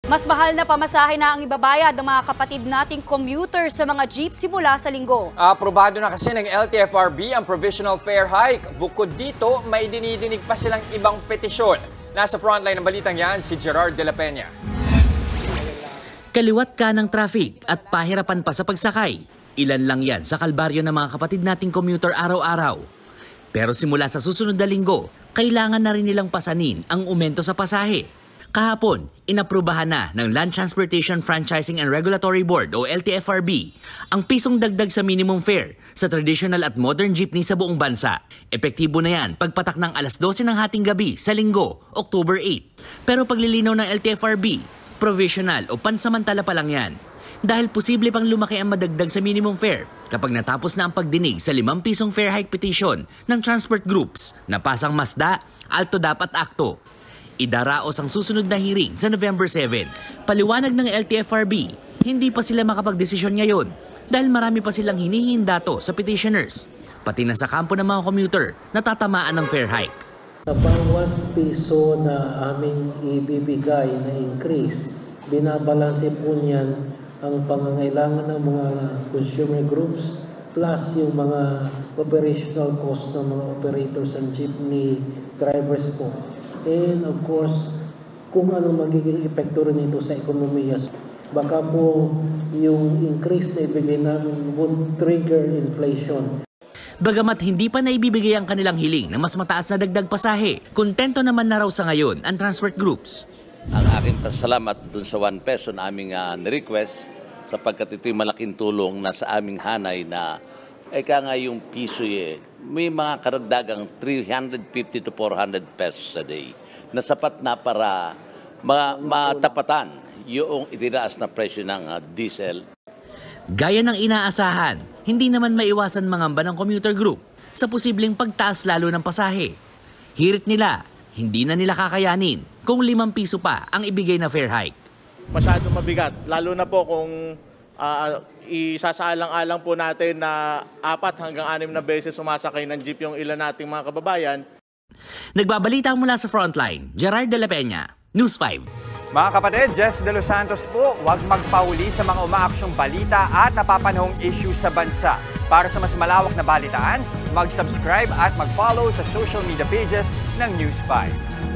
Mas mahal na pamasahe na ang ibabayad ng mga kapatid nating commuter sa mga jeep simula sa linggo. Aprobado na kasi ng LTFRB ang provisional fare hike. Bukod dito, may dinidinig pa silang ibang petisyon. Nasa frontline ng balitang yan, si Gerard de la Peña. Kaliwat ka ng traffic at pahirapan pa sa pagsakay. Ilan lang yan sa kalbaryo ng mga kapatid nating commuter araw-araw. Pero simula sa susunod na linggo, kailangan na rin nilang pasanin ang umento sa pasahe. Kahapon, inaprubahan na ng Land Transportation Franchising and Regulatory Board o LTFRB ang pisong dagdag sa minimum fare sa traditional at modern jeepney sa buong bansa. Epektibo na yan pagpatak ng alas 12 ng hating gabi sa linggo, October 8. Pero paglilinaw ng LTFRB, provisional o pansamantala pa lang yan. Dahil posible pang lumaki ang madagdag sa minimum fare kapag natapos na ang pagdinig sa 5 pisong fare hike petition ng transport groups na pasang Masda, Altodap at Akto. Idaraos ang susunod na hearing sa November 7. Paliwanag ng LTFRB, hindi pa sila makapagdesisyon ngayon dahil marami pa silang hinihindato sa petitioners, pati na sa kampo ng mga commuter na tatamaan ng fare hike. Sa bawat piso na aming ibibigay na increase, binabalanse po niyan ang pangangailangan ng mga consumer groups plus yung mga operational cost ng mga operators and jeepney drivers po. And of course, kung anong magiging epekto rin ito sa ekonomiya. Baka po yung increase na ibigay namin would trigger inflation. Bagamat hindi pa naibibigay ang kanilang hiling na mas mataas na dagdag pasahe, kontento naman na raw sa ngayon ang transport groups. Ang aking pasalamat dun sa 1 peso na aming request sapagkat ito'y malaking tulong na sa aming hanay na eka nga yung piso may mga karagdagang 350 to 400 pesos a day na sapat na para matapatan yung itinaas na presyo ng diesel. Gaya ng inaasahan, hindi naman maiwasan mangamba ng commuter group sa posibleng pagtaas lalo ng pasahe. Hirit nila, hindi na nila kakayanin kung 5 piso pa ang ibigay na fare hike. Masyado mabigat, lalo na po kung isasaalang-alang po natin na 4 hanggang 6 na beses sumasakay ng jeep yung ilan nating mga kababayan. Nagbabalita mula sa Frontline, Gerard de la Peña, News 5. Mga kapatid, Jess De Los Santos po, huwag magpahuli sa mga umaaksyong balita at napapanahong issue sa bansa. Para sa mas malawak na balitaan, mag-subscribe at mag-follow sa social media pages ng News 5.